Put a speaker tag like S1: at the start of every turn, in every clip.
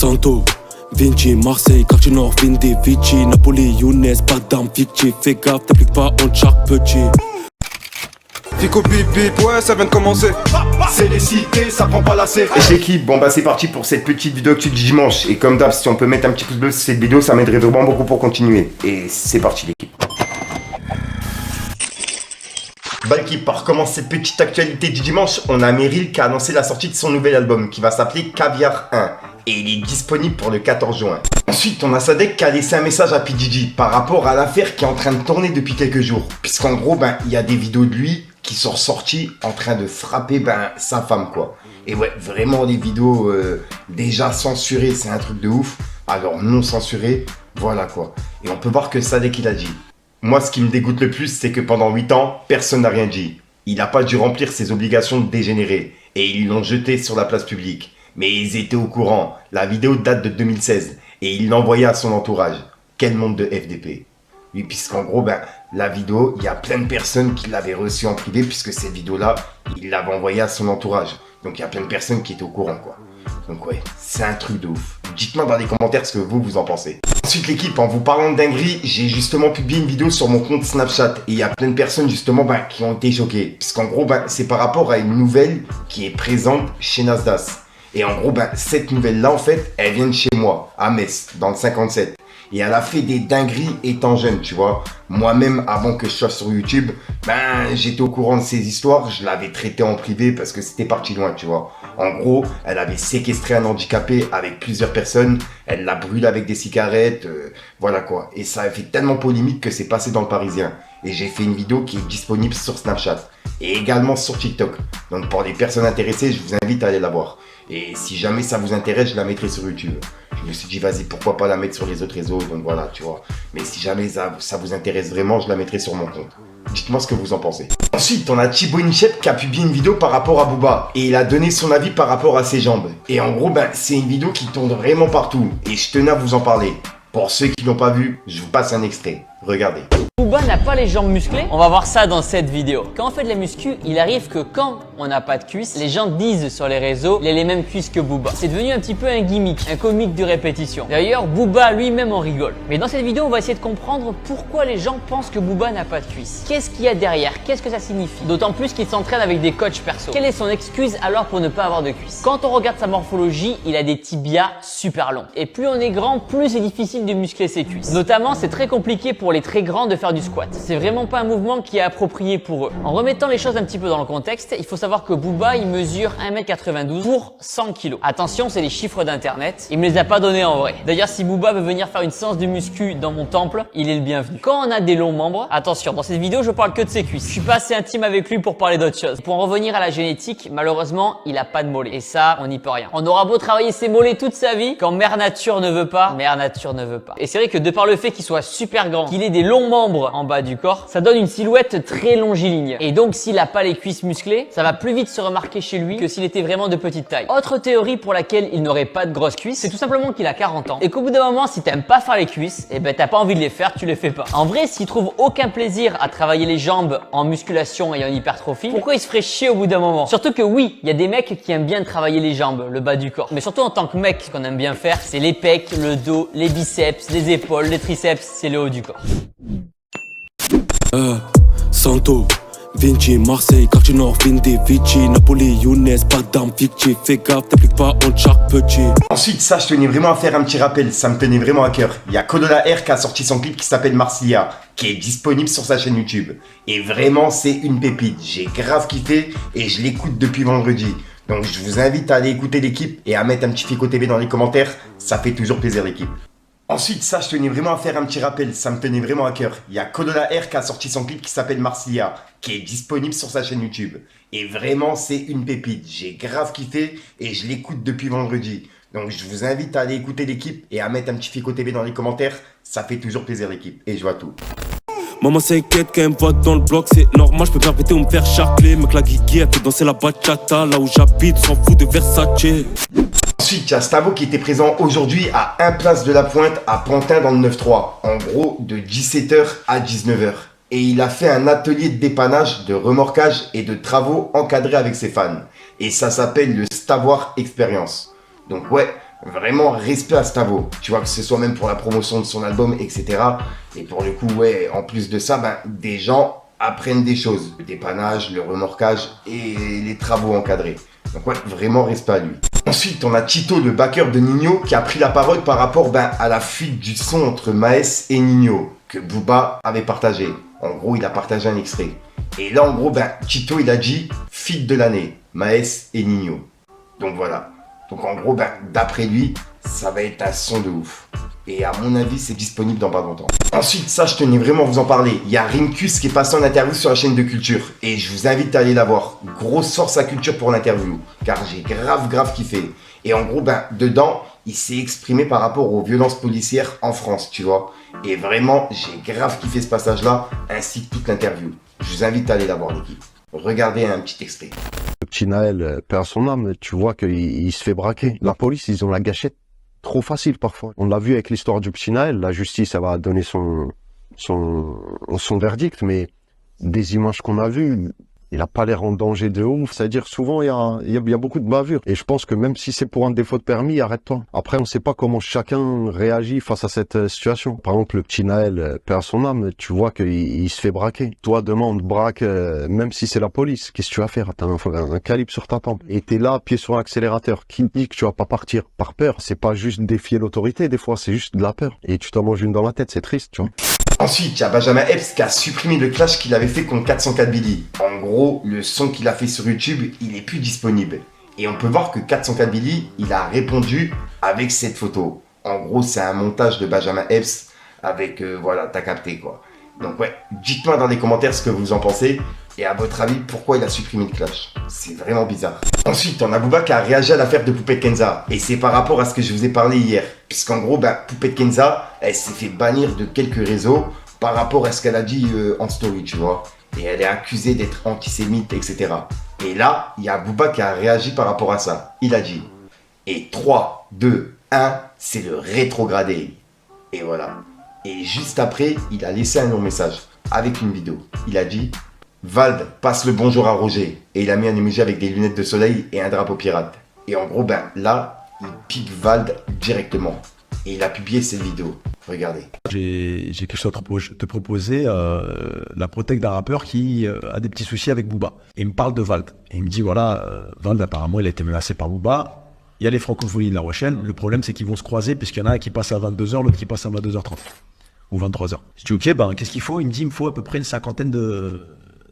S1: Santo, Vinci, Marseille, quartier nord, Vindi, Vici, Napoli, Younes, pas d'armes fictives. Fais gaffe, t'appliques pas en chaque petit.
S2: Fico bip bip, ouais ça vient de commencer.
S3: C'est les cités, ça prend pas la C.
S4: Et l'équipe, bon bah c'est parti pour cette petite vidéo actu du dimanche. Et comme d'hab, si on peut mettre un petit pouce bleu sur cette vidéo, ça m'aiderait vraiment beaucoup pour continuer. Et c'est parti l'équipe. Bah l'équipe, pour commencer cette petite actualité du dimanche, on a Meryl qui a annoncé la sortie de son nouvel album qui va s'appeler Caviar 1. Et il est disponible pour le 14 juin. Ensuite, on a Sadek qui a laissé un message à P. Diddy par rapport à l'affaire qui est en train de tourner depuis quelques jours. Puisqu'en gros, il y a des vidéos de lui qui sont sorties en train de frapper sa femme quoi. Et ouais, vraiment des vidéos déjà censurées, c'est un truc de ouf. Alors non censurées, voilà quoi. Et on peut voir que Sadek il a dit. Moi, ce qui me dégoûte le plus, c'est que pendant 8 ans, personne n'a rien dit. Il n'a pas dû remplir ses obligations de dégénérer. Et ils l'ont jeté sur la place publique. Mais ils étaient au courant. La vidéo date de 2016. Et il l'a envoyée à son entourage. Quel monde de FDP. Oui, puisqu'en gros, la vidéo, il y a plein de personnes qui l'avaient reçue en privé. Puisque cette vidéo-là, il l'avait envoyée à son entourage. Donc il y a plein de personnes qui étaient au courant quoi. Donc ouais, c'est un truc de ouf. Dites-moi dans les commentaires ce que vous en pensez. Ensuite l'équipe, en vous parlant de dinguerie, j'ai justement publié une vidéo sur mon compte Snapchat. Et il y a plein de personnes justement qui ont été choquées. Puisqu'en gros, c'est par rapport à une nouvelle qui est présente chez Nasdaq. Et en gros, cette nouvelle-là, en fait, elle vient de chez moi, à Metz, dans le 57. Et elle a fait des dingueries étant jeune, tu vois. Moi-même, avant que je sois sur YouTube, j'étais au courant de ces histoires. Je l'avais traité en privé parce que c'était parti loin, tu vois. En gros, elle avait séquestré un handicapé avec plusieurs personnes. Elle l'a brûlé avec des cigarettes, voilà quoi. Et ça a fait tellement polémique que c'est passé dans le Parisien. Et j'ai fait une vidéo qui est disponible sur Snapchat. Et également sur TikTok. Donc pour les personnes intéressées, je vous invite à aller la voir. Et si jamais ça vous intéresse, je la mettrai sur YouTube. Je me suis dit, vas-y, pourquoi pas la mettre sur les autres réseaux, donc voilà, tu vois. Mais si jamais ça vous intéresse vraiment, je la mettrai sur mon compte. Dites-moi ce que vous en pensez. Ensuite, on a Thibaut Inchep qui a publié une vidéo par rapport à Booba. Et il a donné son avis par rapport à ses jambes. Et en gros, c'est une vidéo qui tourne vraiment partout. Et je tenais à vous en parler. Pour ceux qui l'ont pas vu, je vous passe un extrait. Regardez.
S5: Booba n'a pas les jambes musclées. On va voir ça dans cette vidéo. Quand on fait de la muscu, il arrive que quand on n'a pas de cuisses, les gens disent sur les réseaux qu'il a les mêmes cuisses que Booba. C'est devenu un petit peu un gimmick, un comique de répétition. D'ailleurs, Booba lui-même en rigole. Mais dans cette vidéo, on va essayer de comprendre pourquoi les gens pensent que Booba n'a pas de cuisses. Qu'est-ce qu'il y a derrière? Qu'est-ce que ça signifie? D'autant plus qu'il s'entraîne avec des coachs perso. Quelle est son excuse alors pour ne pas avoir de cuisses? Quand on regarde sa morphologie, il a des tibias super longs. Et plus on est grand, plus c'est difficile de muscler ses cuisses. Notamment, c'est très compliqué pour les très grands de faire du squat. C'est vraiment pas un mouvement qui est approprié pour eux. En remettant les choses un petit peu dans le contexte, il faut savoir que Booba, il mesure 1m92 pour 100 kg. Attention, c'est les chiffres d'internet. Il me les a pas donnés en vrai. D'ailleurs, si Booba veut venir faire une séance de muscu dans mon temple, il est le bienvenu. Quand on a des longs membres, attention, dans cette vidéo, je parle que de ses cuisses. Je suis pas assez intime avec lui pour parler d'autre chose. Pour en revenir à la génétique, malheureusement, il a pas de mollets. Et ça, on n'y peut rien. On aura beau travailler ses mollets toute sa vie, quand mère nature ne veut pas, mère nature ne veut pas. Et c'est vrai que de par le fait qu'il soit super grand, qu'il ait des longs membres en bas du corps, ça donne une silhouette très longiligne. Et donc s'il a pas les cuisses musclées, ça va plus vite se remarquer chez lui que s'il était vraiment de petite taille. Autre théorie pour laquelle il n'aurait pas de grosses cuisses, c'est tout simplement qu'il a 40 ans et qu'au bout d'un moment, si t'aimes pas faire les cuisses, t'as pas envie de les faire, tu les fais pas. En vrai, s'il trouve aucun plaisir à travailler les jambes en musculation et en hypertrophie, pourquoi il se ferait chier au bout d'un moment? Surtout que oui, il y a des mecs qui aiment bien travailler les jambes, le bas du corps. Mais surtout en tant que mec, ce qu'on aime bien faire, c'est les pecs, le dos, les biceps, les épaules, les triceps, c'est le haut du corps.
S1: Santo, Vinci, Marseille, quartier nord, Vindi, Vici, Napoli, Younes, pas d'armes fictives. Fais gaffe, t'appliques pas en chaque petit.
S4: Ensuite, ça, je tenais vraiment à faire un petit rappel. Ça me tenait vraiment à cœur. Il y a Kodola R qui a sorti son clip qui s'appelle Marsilia, qui est disponible sur sa chaîne YouTube. Et vraiment, c'est une pépite. J'ai grave kiffé et je l'écoute depuis vendredi. Donc, je vous invite à aller écouter l'équipe et à mettre un petit Fico TV dans les commentaires. Ça fait toujours plaisir, l'équipe. Ensuite, ça, je tenais vraiment à faire un petit rappel, ça me tenait vraiment à cœur. Il y a Kodola R qui a sorti son clip qui s'appelle Marsilia, qui est disponible sur sa chaîne YouTube. Et vraiment, c'est une pépite. J'ai grave kiffé et je l'écoute depuis vendredi. Donc, je vous invite à aller écouter l'équipe et à mettre un petit Fico TV dans les commentaires. Ça fait toujours plaisir, l'équipe. Et je vois tout.
S1: Maman s'inquiète quand elle me voit dans le bloc, c'est normal, je peux perpéter ou me faire charcler. Mec la guigui, elle fait danser la bachata, là où j'habite, s'en fout de Versace.
S4: Ensuite, il y a Stavo qui était présent aujourd'hui à 1 place de la Pointe à Pantin dans le 9-3. En gros, de 17h à 19h. Et il a fait un atelier de dépannage, de remorquage et de travaux encadrés avec ses fans. Et ça s'appelle le Stavoir Experience. Donc ouais, Vraiment, respect à Stavo. Tu vois, que ce soit même pour la promotion de son album, etc. Et pour le coup, ouais, en plus de ça, ben, des gens apprennent des choses. Le dépannage, le remorquage et les travaux encadrés. Donc ouais, vraiment respect à lui. Ensuite, on a Tito, le backer de Ninho, qui a pris la parole par rapport à la fuite du son entre Maes et Ninho, que Booba avait partagé. En gros, il a partagé un extrait. Et là, en gros, Tito, il a dit feat de l'année, Maes et Ninho. Donc voilà. Donc en gros, d'après lui, ça va être un son de ouf. Et à mon avis, c'est disponible dans pas longtemps. Ensuite, ça, je tenais vraiment à vous en parler. Il y a Rimkus qui est passé en interview sur la chaîne de Culture. Et je vous invite à aller la voir. Grosse force à Culture pour l'interview. Car j'ai grave kiffé. Et en gros, dedans, il s'est exprimé par rapport aux violences policières en France, tu vois. Et vraiment, j'ai grave kiffé ce passage-là, ainsi que toute l'interview. Je vous invite à aller la voir, l'équipe. Regardez un petit extrait.
S6: Le petit Naël perd son âme, tu vois qu'il se fait braquer. La police, ils ont la gâchette trop facile parfois. On l'a vu avec l'histoire du petit Naël, la justice, elle va donner son verdict, mais des images qu'on a vues, il a pas l'air en danger de ouf. C'est-à-dire souvent il y a beaucoup de bavures. Et je pense que même si c'est pour un défaut de permis, arrête-toi. Après, on sait pas comment chacun réagit face à cette situation. Par exemple, le petit Naël perd son âme, tu vois qu'il se fait braquer. Toi, demain, on te braque, même si c'est la police. Qu'est-ce que tu vas faire? T'as un calibre sur ta tempe. Et t'es là, pied sur l'accélérateur. Qui te dit que tu vas pas partir par peur? C'est pas juste défier l'autorité, des fois, c'est juste de la peur. Et tu t'en manges une dans la tête, c'est triste, tu vois.
S4: Ensuite, il y a Benjamin Epps qui a supprimé le clash qu'il avait fait contre 404 Billy. En gros, le son qu'il a fait sur YouTube, il est plus disponible. Et on peut voir que 404 Billy, il a répondu avec cette photo. En gros, c'est un montage de Benjamin Epps avec, voilà, t'as capté quoi. Donc ouais, dites-moi dans les commentaires ce que vous en pensez. Et à votre avis, pourquoi il a supprimé le clash? C'est vraiment bizarre. Ensuite, on a Booba qui a réagi à l'affaire de Poupette Kenza. Et c'est par rapport à ce que je vous ai parlé hier. Puisqu'en gros, Poupette Kenza, elle s'est fait bannir de quelques réseaux par rapport à ce qu'elle a dit en story, tu vois. Et elle est accusée d'être antisémite, etc. Et là, il y a Booba qui a réagi par rapport à ça. Il a dit, et 3, 2, 1, c'est le rétrogradé. Et voilà. Et juste après, il a laissé un long message avec une vidéo. Il a dit, Vald passe le bonjour à Roger. Et il a mis un emoji avec des lunettes de soleil et un drapeau pirate. Et en gros, là, il pique Vald directement. Et il a publié cette vidéo. Regardez.
S7: J'ai quelque chose à te proposer, la protect d'un rappeur qui a des petits soucis avec Booba. Et il me parle de Vald. Et il me dit, voilà, Vald, apparemment, il a été menacé par Booba. Il y a les francophonies de La Rochelle. Le problème, c'est qu'ils vont se croiser, puisqu'il y en a un qui passe à 22h, l'autre qui passe à 22h30. Ou 23h. Je dis, ok, qu'est-ce qu'il faut? Il me dit, il me faut à peu près une cinquantaine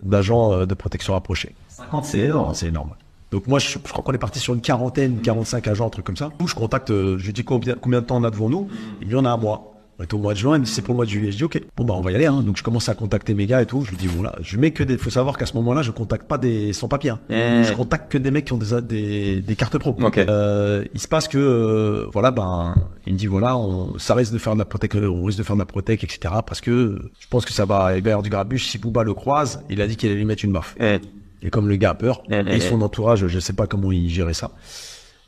S7: d'agents de protection rapprochés. 50, c'est énorme. C'est énorme. Donc moi, je crois qu'on est parti sur une quarantaine, 45 agents, un truc comme ça. Où je contacte, je lui dis combien de temps on a devant nous. Il dit, on a un mois. On est au mois de juin, mais c'est pour le mois de juillet. Je dis, ok, bon, on va y aller, hein. Donc je commence à contacter mes gars et tout. Je lui dis, voilà, je mets que faut savoir qu'à ce moment-là, je contacte pas des sans-papiers, hein. Je contacte que des mecs qui ont des cartes pro.
S8: Okay.
S7: Il se passe que, il me dit, voilà, ça risque de faire de la protec, on risque de faire de la protec, etc. Parce que je pense que il va y avoir du grabuge. Si Booba le croise, il a dit qu'il allait lui mettre une baffe. Et comme le gars a peur, et son entourage, je sais pas comment il gérait ça.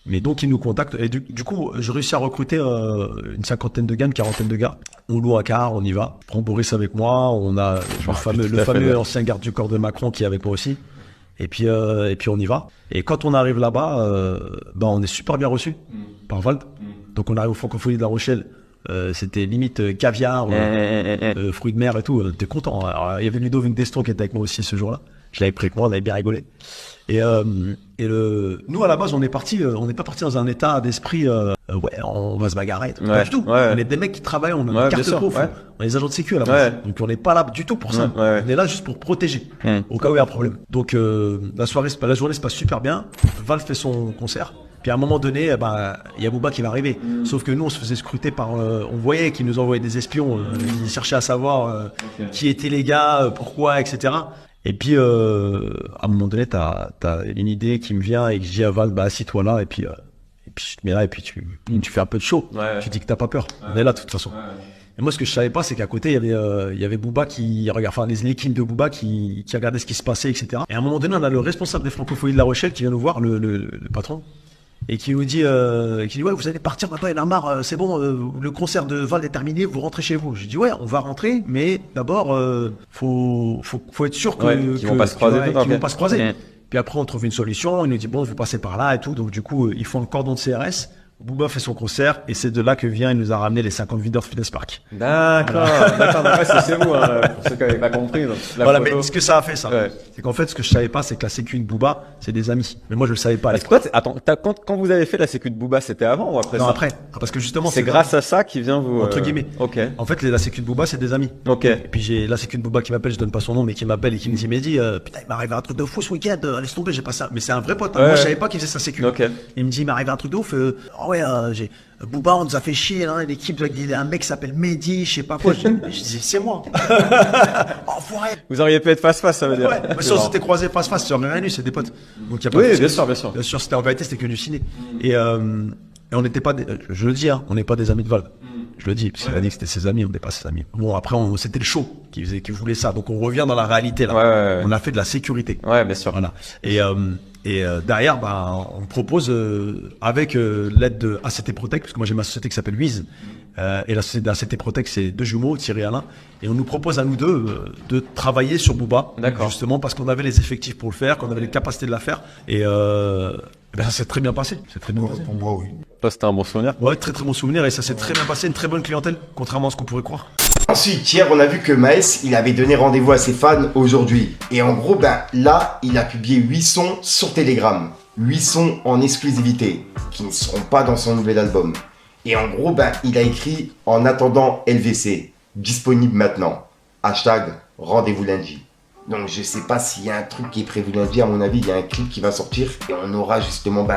S7: Mais donc, il nous contacte. Et du coup, je réussis à recruter une cinquantaine de gars, une quarantaine de gars. On loue un car, on y va. Je prends Boris avec moi. On a le fameux ancien garde du corps de Macron qui est avec moi aussi. Et puis on y va. Et quand on arrive là-bas, on est super bien reçu par Vald. Donc, on arrive aux Francophonies de La Rochelle. C'était limite caviar, fruits de mer et tout. T'es content. Alors, il y avait Ludovic Destro qui était avec moi aussi ce jour-là. Je l'avais pris avec moi, on avait bien rigolé. Nous à la base on n'est pas parti dans un état d'esprit on va se bagarrer. Pas du tout. On est des mecs qui travaillent, on a une carte pro, on est des agents de sécu à la base. Donc on n'est pas là du tout pour ça. On est là juste pour protéger au cas où il y a un problème. Donc la journée se passe super bien. Val fait son concert. Puis à un moment donné, il y a Booba qui va arriver. Sauf que nous, on se faisait scruter par... on voyait qu'ils nous envoyaient des espions. Ils cherchaient à savoir qui étaient les gars, pourquoi, etc. Et puis, à un moment donné, t'as une idée qui me vient et que je dis à Val, assis-toi là, et puis je te mets là, et puis tu fais un peu de show. Tu dis que t'as pas peur. On est là, de toute façon. Et moi, ce que je savais pas, c'est qu'à côté, il y avait Booba qui regarde, les équipes de Booba qui regardaient ce qui se passait, etc. Et à un moment donné, on a le responsable des Francophonies de La Rochelle qui vient nous voir, le patron. Et qui nous dit, ouais, vous allez partir maintenant, il en a marre, c'est bon, le concert de Val est terminé, vous rentrez chez vous. J'ai dit, ouais, on va rentrer, mais d'abord, faut être sûr qu'ils vont pas se croiser. Puis après, on trouve une solution, il nous dit, bon, vous passez par là et tout. Donc, du coup, ils font le cordon de CRS Booba fait son concert et c'est de là que vient, il nous a ramené les 50 videurs de Fitness Park.
S8: D'accord, c'est vous, hein, pour ceux qui n'avaient pas compris. Donc,
S7: voilà, mais ce que ça a fait, ça, c'est qu'en fait, ce que je savais pas, c'est que la sécu de Booba, c'est des amis. Mais moi, je le savais pas.
S8: Attends, quand vous avez fait la sécu de Booba, c'était avant ou après ça?
S7: Non, après. Parce que justement,
S8: c'est grâce à ça qui vient vous...
S7: Entre guillemets.
S8: Ok.
S7: En fait, la sécu de Booba, c'est des amis.
S8: Ok.
S7: Et puis j'ai la sécu de Booba qui m'appelle, je donne pas son nom, mais qui m'appelle et qui me dit, Mehdi, putain, il m'est arrivé un truc de fou ce week-end, laisse tomber, j'ai pas ça. Mais c'est un vrai pote. Hein. Moi, je savais pas qu'il faisait sa sécu.
S8: Ok.
S7: Il me dit, il m'est arrivé un truc de ouf. J'ai Booba, on nous a fait chier, hein, l'équipe, un mec qui s'appelle Mehdi, je sais pas quoi. Je dis, c'est moi. Enfoiré.
S8: Vous auriez pu être face-face, ça veut dire.
S7: Ouais, mais si on s'était croisé face-face, tu aurais rien eu, c'est des potes. Donc, y a pas
S8: oui, bien sûr, bien sûr.
S7: Bien sûr, c'était en vérité, c'était que du ciné. Et on n'était pas, je le dis, hein, on n'est pas des amis de Valve. Je le dis, parce qu'il a dit que c'était ses amis, on n'est pas ses amis. Bon, après, c'était le show qui voulait ça. Donc, on revient dans la réalité, là.
S8: Ouais.
S7: On a fait de la sécurité.
S8: Ouais, bien sûr.
S7: Voilà. Et derrière, on propose, avec l'aide de ACT Protect, parce que moi j'ai ma société qui s'appelle Wiz, et la société d'ACT Protect, c'est deux jumeaux, Thierry et Alain, et on nous propose à nous deux de travailler sur Booba.
S8: D'accord.
S7: Justement parce qu'on avait les effectifs pour le faire, qu'on avait les capacités de la faire, et ça s'est très bien passé. C'est très bien passé.
S6: Pour moi, oui.
S8: Toi, c'était un bon souvenir?
S7: Ouais, très très bon souvenir, et ça s'est très bien passé, une très bonne clientèle, contrairement à ce qu'on pourrait croire.
S4: Ensuite, hier, on a vu que Maes, il avait donné rendez-vous à ses fans aujourd'hui. Et en gros, là, il a publié 8 sons sur Telegram. 8 sons en exclusivité, qui ne seront pas dans son nouvel album. Et en gros, il a écrit « En attendant LVC, disponible maintenant. Hashtag rendez-vous lundi ». Donc je sais pas s'il y a un truc qui est prévu lundi, à mon avis il y a un clip qui va sortir et on aura justement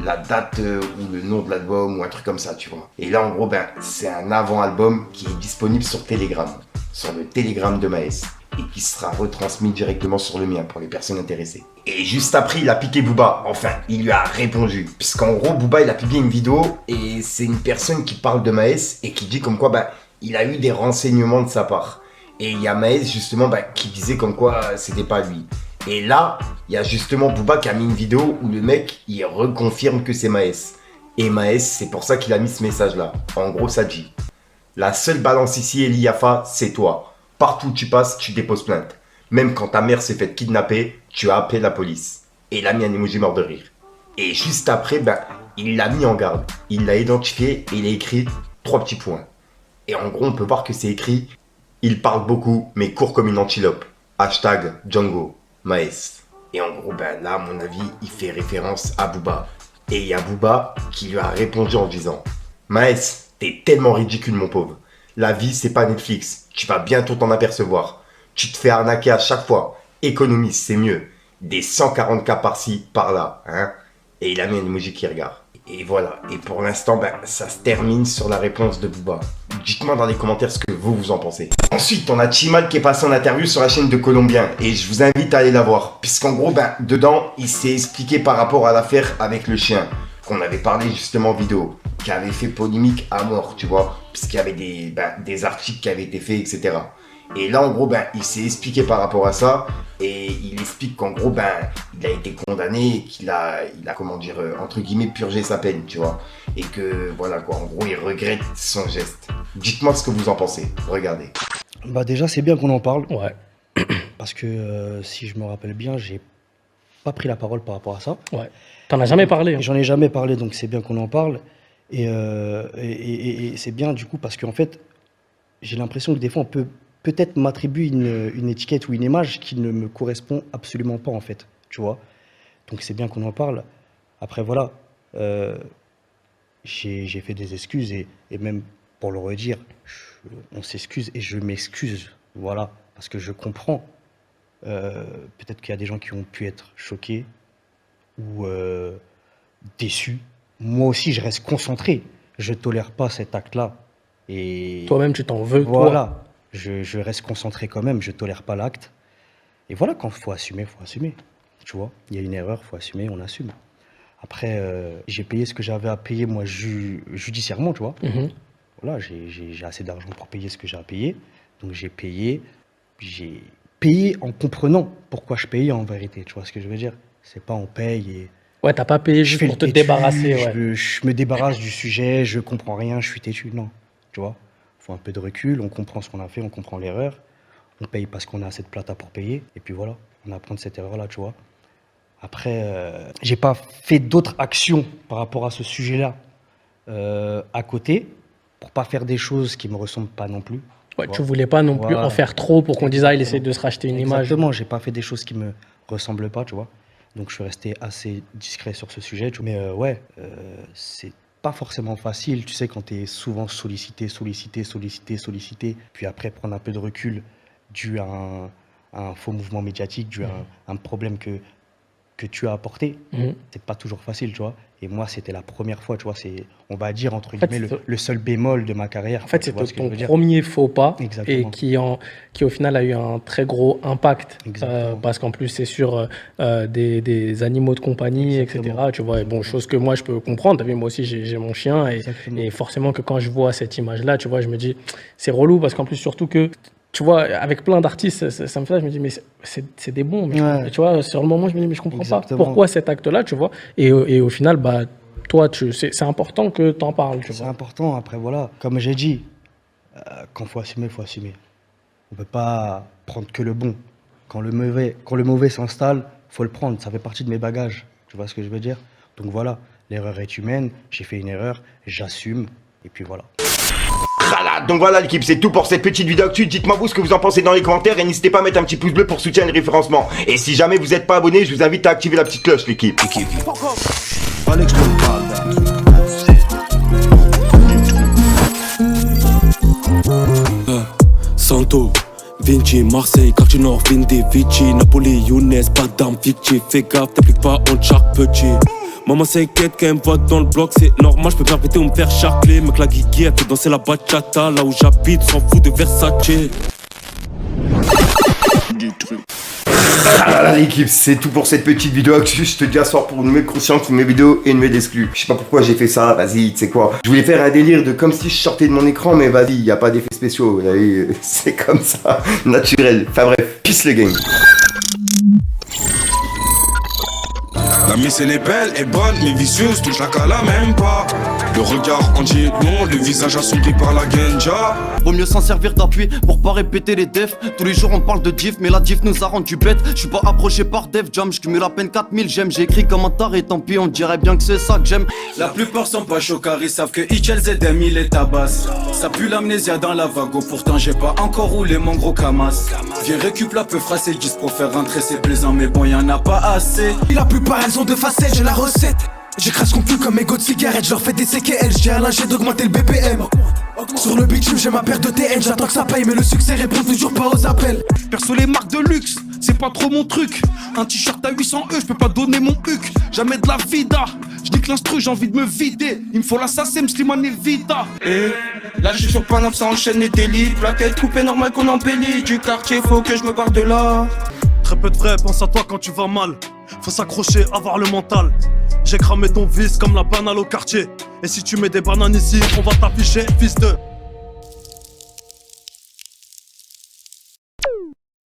S4: la date ou le nom de l'album ou un truc comme ça, tu vois. Et là en gros c'est un avant-album qui est disponible sur Telegram, sur le Telegram de Maes et qui sera retransmis directement sur le mien pour les personnes intéressées. Et juste après il a piqué Booba, enfin il lui a répondu, puisqu'en gros Booba il a publié une vidéo et c'est une personne qui parle de Maes et qui dit comme quoi il a eu des renseignements de sa part. Et il y a Maes justement qui disait comme quoi c'était pas lui. Et là, il y a justement Booba qui a mis une vidéo où le mec il reconfirme que c'est Maes. Et Maes, c'est pour ça qu'il a mis ce message là. En gros, ça dit: la seule balance ici, Eliafa, c'est toi. Partout où tu passes, tu déposes plainte. Même quand ta mère s'est faite kidnapper, tu as appelé la police. Et il a mis un emoji mort de rire. Et juste après, il l'a mis en garde. Il l'a identifié et il a écrit 3 petits points. Et en gros, on peut voir que c'est écrit: il parle beaucoup, mais court comme une antilope. Hashtag Django, Maes. Et en gros, là, à mon avis, il fait référence à Booba. Et il y a Booba qui lui a répondu en disant: Maes, t'es tellement ridicule, mon pauvre. La vie, c'est pas Netflix. Tu vas bientôt t'en apercevoir. Tu te fais arnaquer à chaque fois. Économise, c'est mieux. Des 140K par-ci, par-là, hein. Et il a mis un emoji qui regarde. Et voilà. Et pour l'instant, ça se termine sur la réponse de Booba. Dites-moi dans les commentaires ce que vous en pensez. Ensuite, on a Chimal qui est passé en interview sur la chaîne de Colombien. Et je vous invite à aller la voir. Puisqu'en gros, dedans, il s'est expliqué par rapport à l'affaire avec le chien. Qu'on avait parlé justement en vidéo. Qui avait fait polémique à mort, tu vois. Puisqu'il y avait des articles qui avaient été faits, etc. Et là, en gros, il s'est expliqué par rapport à ça. Et il explique qu'en gros, il a été condamné et qu'il a, comment dire, entre guillemets, purgé sa peine, tu vois. Et que, voilà, quoi, en gros, il regrette son geste. Dites-moi ce que vous en pensez. Regardez.
S9: Déjà, c'est bien qu'on en parle.
S10: Ouais.
S9: Parce que, si je me rappelle bien, j'ai pas pris la parole par rapport à ça.
S10: Ouais. T'en as jamais parlé. Hein.
S9: J'en ai jamais parlé, donc c'est bien qu'on en parle. Et c'est bien, du coup, parce qu'en fait, j'ai l'impression que des fois, on peut peut-être m'attribuer une étiquette ou une image qui ne me correspond absolument pas, en fait, tu vois. Donc c'est bien qu'on en parle. Après, voilà, j'ai fait des excuses et même pour le redire, on s'excuse et je m'excuse, voilà, parce que je comprends. Peut-être qu'il y a des gens qui ont pu être choqués ou déçus. Moi aussi, je reste concentré. Je tolère pas cet acte-là. Et
S10: toi-même, tu t'en veux,
S9: voilà.
S10: Toi.
S9: Je reste concentré quand même, je tolère pas l'acte. Et voilà, quand il faut assumer, tu vois, il y a une erreur, il faut assumer, on assume. Après, j'ai payé ce que j'avais à payer, moi, judiciairement, tu vois. Voilà, j'ai assez d'argent pour payer ce que j'ai à payer. Donc j'ai payé en comprenant pourquoi je payais en vérité, tu vois ce que je veux dire. C'est pas on paye et...
S10: Ouais, t'as pas payé juste pour te débarrasser. Ouais.
S9: Je me débarrasse du sujet, je comprends rien, je suis têtu, non, tu vois. Un peu de recul, on comprend ce qu'on a fait, on comprend l'erreur, on paye parce qu'on a assez de plata pour payer, et puis voilà, on apprend de cette erreur-là, tu vois. Après, j'ai pas fait d'autres actions par rapport à ce sujet-là, à côté pour pas faire des choses qui me ressemblent pas non plus.
S10: Ouais, tu voulais pas non plus en faire trop pour qu'on dise il essaie de se racheter une image.
S9: Exactement, j'ai pas fait des choses qui me ressemblent pas, tu vois. Donc je suis resté assez discret sur ce sujet. Mais c'est pas forcément facile, tu sais, quand tu es souvent sollicité. Puis après prendre un peu de recul dû à un faux mouvement médiatique, dû à un problème que tu as apporté. C'est pas toujours facile, tu vois. Et moi, c'était la première fois, tu vois, c'est, on va dire, entre guillemets, le seul bémol de ma carrière.
S10: En fait, c'était ton premier faux pas et qui au final a eu un très gros impact parce qu'en plus, c'est sur des animaux de compagnie, etc. Tu vois, et bon, chose que moi, je peux comprendre. T'as vu, moi aussi, j'ai mon chien et forcément que quand je vois cette image-là, tu vois, je me dis, c'est relou parce qu'en plus, surtout que tu vois, avec plein d'artistes, ça me fait, je me dis, mais c'est des bons. Mais tu vois, sur le moment, je me dis, mais je comprends pas pourquoi cet acte-là, tu vois. Et au final, bah, toi, c'est important que tu en parles.
S9: C'est important. Après, voilà, comme j'ai dit, quand il faut assumer, il faut assumer. On ne peut pas prendre que le bon. Quand le mauvais s'installe, il faut le prendre. Ça fait partie de mes bagages. Tu vois ce que je veux dire? Donc voilà, l'erreur est humaine. J'ai fait une erreur, j'assume. Et puis voilà.
S4: Donc voilà l'équipe, c'est tout pour cette petite vidéo actu. Dites-moi vous ce que vous en pensez dans les commentaires et n'hésitez pas à mettre un petit pouce bleu pour soutenir le référencement. Et si jamais vous n'êtes pas abonné, je vous invite à activer la petite cloche l'équipe.
S1: Santo, Vinci, Marseille, quartier nord, Vindi, Vici, Napoli, Younes, pas d'armes fictives. Fais gaffe, t'appliques pas en char petit. Maman s'inquiète quand elle me voit dans le bloc, c'est normal, je peux faire péter ou me faire charcler. Mec la guigui, elle fait danser la bachata, là où j'habite, s'en fout de Versace.
S4: L'équipe, c'est tout pour cette petite vidéo actu. Je te dis à soir pour une nouvelle conscience, une nouvelle vidéo et une nouvelle exclue. Je sais pas pourquoi j'ai fait ça, vas-y, tu sais quoi. Je voulais faire un délire de comme si je sortais de mon écran, mais vas-y, y a pas d'effets spéciaux. C'est comme ça, naturel. Enfin bref, peace les gang.
S11: La miss elle est belle et bonne, mais vicieuse, touche la cala même pas. Le regard en dit long, le visage assombri par la genja.
S12: Vaut mieux s'en servir d'appui pour pas répéter les defs. Tous les jours on parle de diff, mais la diff nous a rendu bête. Je suis pas approché par Def Jam, je cumule à peine 4000 j'aime. J'ai écrit comme un taré, tant pis, on dirait bien que c'est ça que j'aime.
S11: La plupart sont pas chocards, ils savent que Hitchel ZM il est tabasse. Ça pue l'amnésia dans la vago, pourtant j'ai pas encore roulé mon gros camas. Viens récup la peu phrase et 10 pour faire rentrer, c'est plaisant, mais bon y'en a pas assez.
S13: La plupart elles ont deux facettes, j'ai la recette. J'écrase qu'on pue comme mes de cigarettes, je leur fais des CKL, j'ai un linge d'augmenter le BPM. Sur le bitume j'ai ma paire de TN, j'attends que ça paye mais le succès répond toujours pas aux appels.
S11: Perso les marques de luxe, c'est pas trop mon truc. Un t-shirt à 800 €, je peux pas donner mon huc. Jamais de la vida, je dis que l'instru j'ai envie de me vider. Il me faut l'assassin, Slimane et Vita. Et là je suis sur Paname, ça enchaîne les délits. Plaquette coupée normal qu'on embellit. Du quartier faut que je me barre de là.
S14: Très peu de vrai, pense à toi quand tu vas mal. Faut s'accrocher, avoir le mental. J'ai cramé ton vice comme la banane au quartier. Et si tu mets des bananes ici, on va t'afficher, fils de